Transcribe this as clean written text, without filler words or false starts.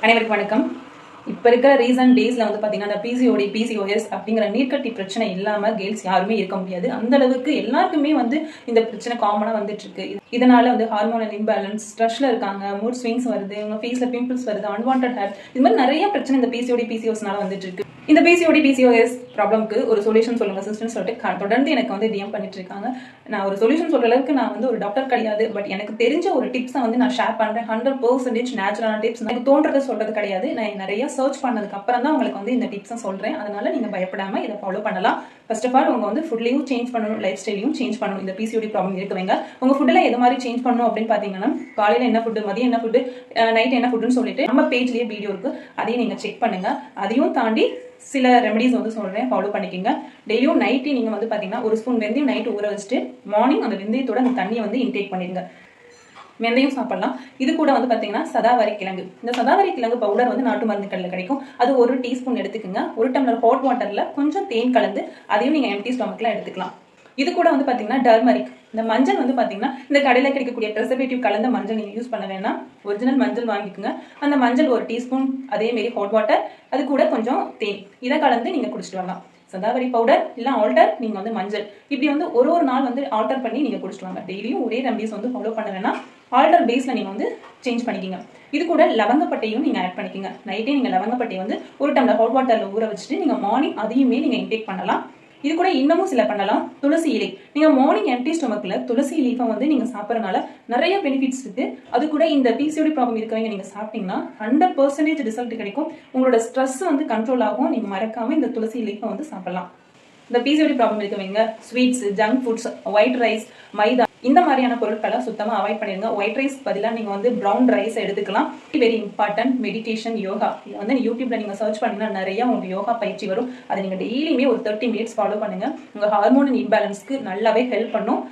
அனைவருக்கும் வணக்கம். இப்போ இருக்கிற ரீசன்ட் டேஸ்ல வந்து பாத்தீங்கன்னா அந்த பிசிஓடி பிசிஓஎஸ் அப்படிங்கிற நீர்க்கட்டி பிரச்சனை இல்லாம கேர்ள்ஸ் யாருமே இருக்க முடியாது. அந்த அளவுக்கு எல்லாருக்குமே வந்து இந்த பிரச்சனை காமனா வந்துட்டு இருக்கு. இதனால வந்து ஹார்மோனல் இம்பேலன்ஸ், ஸ்ட்ரெஸ்ல இருக்காங்க, மூட் ஸ்விங்ஸ் வருது, உங்க ஃபேஸ்ல பிம்பிள்ஸ் வருது, அன்வான்ட் ஹேர், இது மாதிரி நிறைய பிரச்சனை இந்த பிசிஓடி பிசிஓஎஸ்னால வந்துட்டு இருக்கு. இந்த பிசிஓடி பிசிஓஎஸ் ப்ராப்ளம்க்கு ஒரு சொல்யூஷன் சொல்லுங்க சிஸ்டர்னு சொல்லிட்டு தொடர்ந்து எனக்கு வந்து டிஎம் பண்ணிட்டு இருக்காங்க. நான் ஒரு சொல்யூஷன் சொல்ற அளவுக்கு நான் வந்து ஒரு டாக்டர் கிடையாது. பட் எனக்கு தெரிஞ்ச ஒரு டிப்ஸை வந்து நான் ஷேர் பண்றேன். 100% நேச்சுரலான டிப்ஸ். எனக்கு தோன்றதை சொல்றது கிடையாது. நான் நிறைய சர்ச் பண்ணதுக்கு அப்புறம் தான் உங்களுக்கு வந்து இந்த டிப்ஸை சொல்றேன். அதனால நீங்க பயப்படாம இதை ஃபாலோ பண்ணலாம். ஃபர்ஸ்ட் ஆஃப் ஆல் உங்க வந்து ஃபுட்லையும் சேஞ்ச் பண்ணணும், லைஃப் ஸ்டைலையும் சேஞ்ச் பண்ணணும். இந்த பிசிஓடி ப்ராப்ளம் இருக்கவங்க உங்க ஃபுட்ல எது மாதிரி சேஞ்ச் பண்ணணும் அப்படின்னு பாத்தீங்கன்னா, காலையில என்ன ஃபுட்டு, மதியம் என்ன ஃபுட்டு, நைட் என்ன ஃபுட்டுன்னு சொல்லிட்டு நம்ம பேஜ்லயே வீடியோ இருக்கு, அதையும் நீங்க செக் பண்ணுங்க. அதையும் தாண்டி சில ரெமடிஸ் வந்து சொல்றேன், ஃபாலோ பண்ணிக்கோங்க. டெய்லியும் நைட்டு நீங்க வந்து பாத்தீங்கன்னா ஒரு ஸ்பூன் வெந்தயம் நைட் ஊற வச்சுட்டு மார்னிங் அந்த வெந்தயத்தோட அந்த தண்ணியை வந்து இன்டேக் பண்ணிடுங்க. வெந்தயம் சாப்பிடலாம். இது கூட வந்து பாத்தீங்கன்னா சதாவரி கிழங்கு, இந்த சதாவரி கிழங்கு பவுடர் வந்து நாட்டு மருந்து கடையில் கிடைக்கும். அது ஒரு டீஸ்பூன் எடுத்துக்கோங்க. ஒரு டம்ளர் ஹாட் வாட்டர்ல கொஞ்சம் தேன் கலந்து அதையும் நீங்க எம்டி ஸ்டொமக்ல எடுத்துக்கலாம். இது கூட வந்து பாத்தீங்கன்னா டர்மரிக், இந்த மஞ்சள் வந்து பாத்தீங்கன்னா இந்த கடையில கிடைக்கக்கூடிய ப்ரிசர்வேட்டிவ் கலந்த மஞ்சள் நீங்க யூஸ் பண்ண வேணாம். ஒரிஜினல் மஞ்சள் வாங்கிக்கோங்க. அந்த மஞ்சள் ஒரு டீஸ்பூன், அதே மாரி ஹாட் வாட்டர், அது கூட கொஞ்சம் தேன், இதை கலந்து நீங்க குடிச்சிட்டு வரலாம். சதாவரி பவுடர் இல்ல ஆல்டர், நீங்க வந்து மஞ்சள், இப்படி வந்து ஒரு நாள் வந்து ஆல்டர் பண்ணி நீங்க குடிச்சிட்டு வாங்க. டெய்லியும் ஒரே ரெமடிஸ் வந்து ஃபாலோ பண்ண வேணாம். ஆல்டர் பேஸ்ல நீங்க வந்து சேஞ்ச் பண்ணிக்கோங்க. இது கூட லவங்கப்பட்டையும் நீங்க ஆட் பண்ணிக்கோங்க. நைட்டே நீங்க லவங்கப்பட்டை வந்து ஒரு டம்ளர் ஹாட் வாட்டர்ல ஊற வச்சுட்டு நீங்க மார்னிங் அதையுமே நீங்க இன்டேக் பண்ணலாம். இது கூட இன்னமும் சில பண்ணலாம். துளசி இலை, நீங்க மார்னிங் எம்டி ஸ்டொமக்ல துளசி இலையை வந்து நீங்க சாப்பிடறதுனால நிறைய பெனிஃபிட்ஸ் இருக்கு. அது கூட இந்த பிசிஓடி ப்ராப்ளம் இருக்கவங்க நீங்க சாப்பிட்டீங்கன்னா 100% ரிசல்ட் கிடைக்கும். உங்களோட ஸ்ட்ரெஸ் வந்து கண்ட்ரோல் ஆகும். நீங்க மறக்காம இந்த துளசி இலையை வந்து சாப்பிடலாம். இந்த பிசிஓடி ப்ராப்ளம் இருக்கவங்க sweets, junk foods, white rice, maida, இந்த மாதிரியான பொருட்களை சுத்தமா அவாய்ட் பண்ணிருங்க. ஒயிட் ரைஸ் பதிலாக நீங்க வந்து ப்ரௌன் ரைஸ் எடுத்துக்கலாம். Very important, meditation, yoga. இது வந்து யூடியூப்ல நீங்க சர்ச் பண்ணீங்கன்னா நிறைய உங்களுக்கு யோகா பயிற்சி வரும். அதை நீங்க டெய்லியுமே ஒரு 30 மினிட்ஸ் ஃபாலோ பண்ணுங்க. உங்க ஹார்மோன் இம்பேலன்ஸ்க்கு நல்லாவே ஹெல்ப் பண்ணும்.